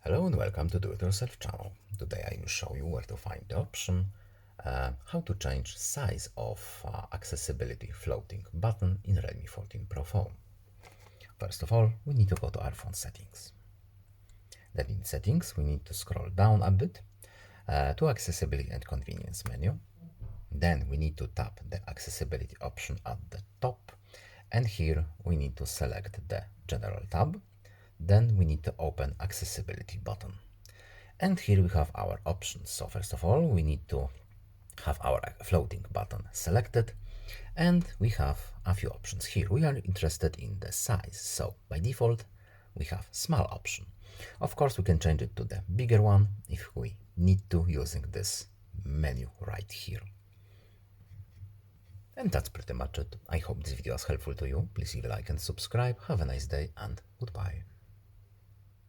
Hello and welcome to Do It Yourself channel. Today I will show you where to find the option how to change size of accessibility floating button in Realme 14 Pro phone. First of all, we need to go to our phone settings. Then in settings, we need to scroll down a bit to accessibility and convenience menu. Then we need to tap the accessibility option at the top, and here we need to select the general tab. Then we need to open accessibility button. And here we have our options. So first of all, we need to have our floating button selected, and we have a few options here. We are interested in the size. So by default, we have small option. Of course, we can change it to the bigger one if we need to using this menu right here. And that's pretty much it. I hope this video was helpful to you. Please leave a like and subscribe. Have a nice day and goodbye.